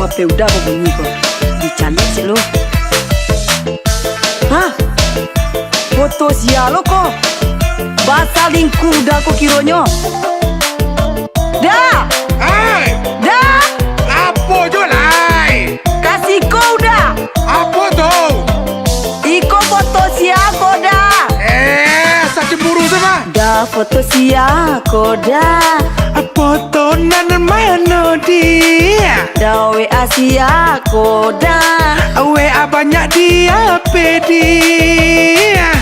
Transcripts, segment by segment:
HP udah kok bunyi kok. Dicandek sih lo. Hah? Foto sialo kok. Basa lingku udah kok kironyo. Dah. Hai, Dah. apa jolai? Kasih kau udah. Apa tuh? Iko foto siako dah. Saya cemburu sama. Dah foto siako dah. Foto nan mana dia? Dah WA siako dah. WA banyak dia dia.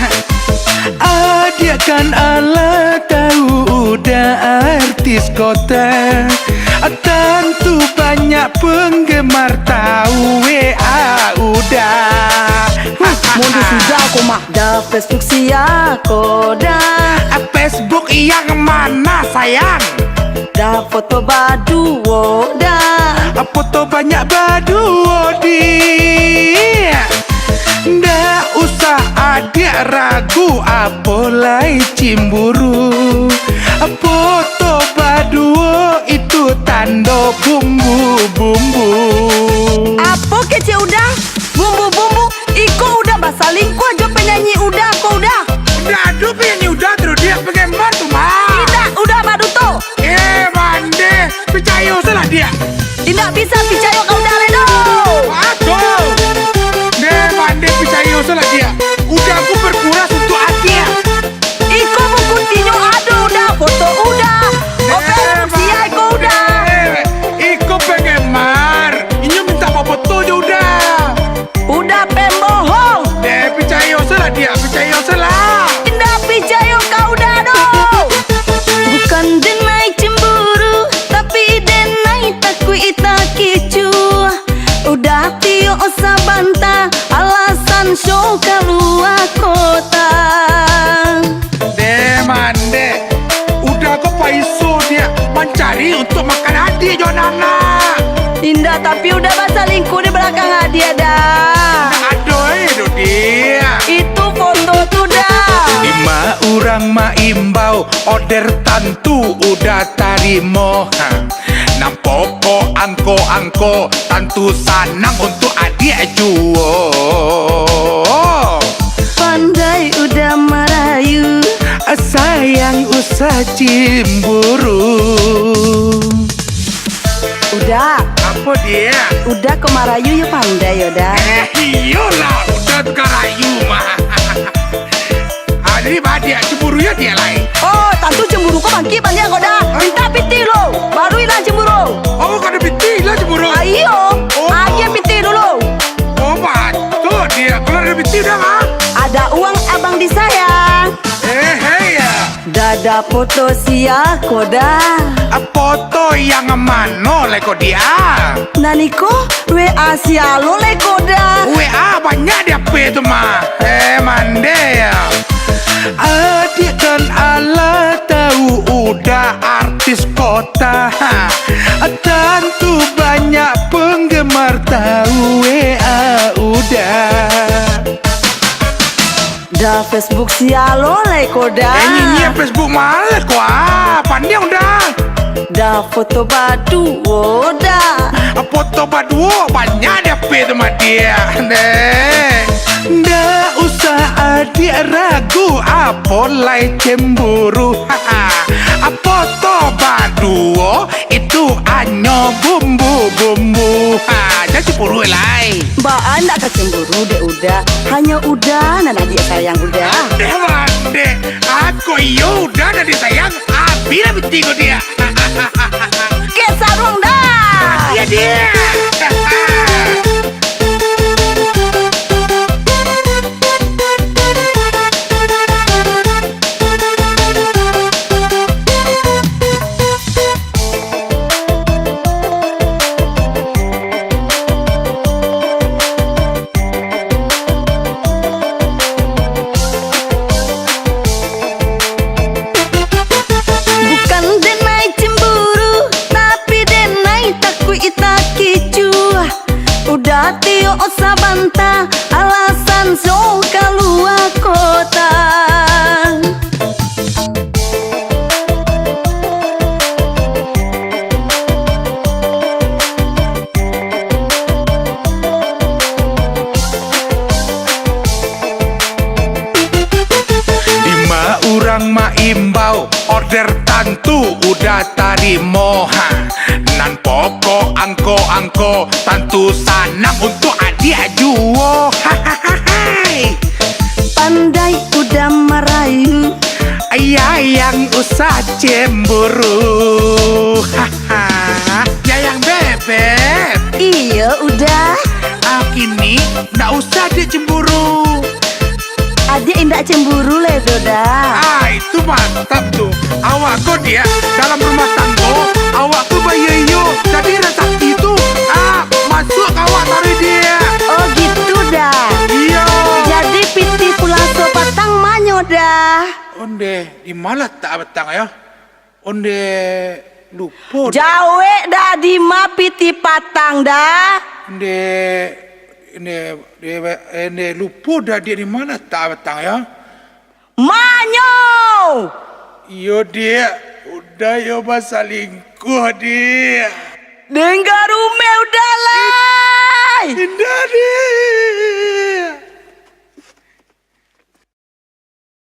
Dia kan ala tahu udah artis kota. Tentu banyak penggemar tahu WA udah. Mundur sudah aku mah. Dah Facebook siako dah. Facebook yang mana sayang? Dah foto baduo dah. Foto banyak baduo dia. Ndak usah ada ragu apalai cemburu. Foto baduo itu tanda bumbu-bumbu. Apa kece udah? Bumbu-bumbu. Iko udah bahasa lingku aja penyanyi udah kok udah. Udah aduh penyanyi udah terus dia pengen bantu mah. Tidak udah baduto. Mande percaya salah dia. Tidak bisa percaya kau udah ledo. Aduh. Mande percaya salah dia. Udah aku berkuras untuk Akia. Iko mau continue aduh udah foto udah. Oke sia Iko udah. Iko pengen mar. Ini minta foto aja udah. Udah pembohong. Percaya salah dia, percaya salah. Tidak percaya kau udah doh. Bukan denai cemburu, tapi denai takui ita kicu. Udah tio osa bantah, alasan show keluar kota. Mande, udah kau paiso dia mencari untuk makan hati Jonana. Indah tapi udah bahasa lingku di belakang hadiah dah. Aduh itu dia. Itu foto tuh dah. 5 orang ma imbau order tantu udah tarimo. Nampoko angko tantu sanang untuk adik juo. Pandai udah merayu. Sayang usah cemburu. Udah. Apa dia? Udah ke Marayu ya pandai udah. Iyalah udah karayu mah. Jadi dia cemburu ya dia lain. Oh, tantu cemburu kok bangki banyak kok dah. Minta piti lo, baru hilang cemburu. Oh kada piti lah cemburu. Ayo, Oh. aja piti dulu. Oh betul dia kalau ada piti dah mah. Ada uang abang disayang. Hei ya. Dada foto siako dah. Foto yang mana leko dia? Naniko WA sialo leko dah. WA banyak dia itu mah. Mande ya. Adik kan ala tahu udah artis kota. Tentu banyak penggemar tahu WA udah. Dah Facebook sialo leko dah. Nyinyir Facebook malah kok pandai udah. Dah foto baduo dah. Foto baduo banyak dia sama dia. Nggak usah adik ragu apalai cemburu. Foto baduo itu hanya bumbu-bumbu. Jangan cemburu lai. Mbak anda kecemburu deh udah. Hanya udah nana dia sayang udah. Mande, aku udah dari sayang. Bila betigo dia. Ke sarung dah. Ya dia. Bukan denai cemburu, tapi denai takui itaki order tantu udah tarimo nan pokok angko tantu sanang untuk adik ajuo. Pandai udah merayu, Ayah yang usah cemburu. Ya yang bebek. iya udah. Kini nggak usah dia cemburu. Adik indak cemburu le Doda. Itu mantap tuh. Awak kok dia dalam rumah tangga, awak tuh bayi yo. Jadi rezeki itu masuk awak tarik dia. Oh gitu dah. Iya. Jadi piti pulang so patang manyo dah. Onde di mana tak betang ya? Onde lupa. Jawe dah di ma piti patang dah. Ende lupa dah dia di mana tak betang ya? Manyo. Iyo dia, udah yo selingkuh dia. Dengar ume udah lah.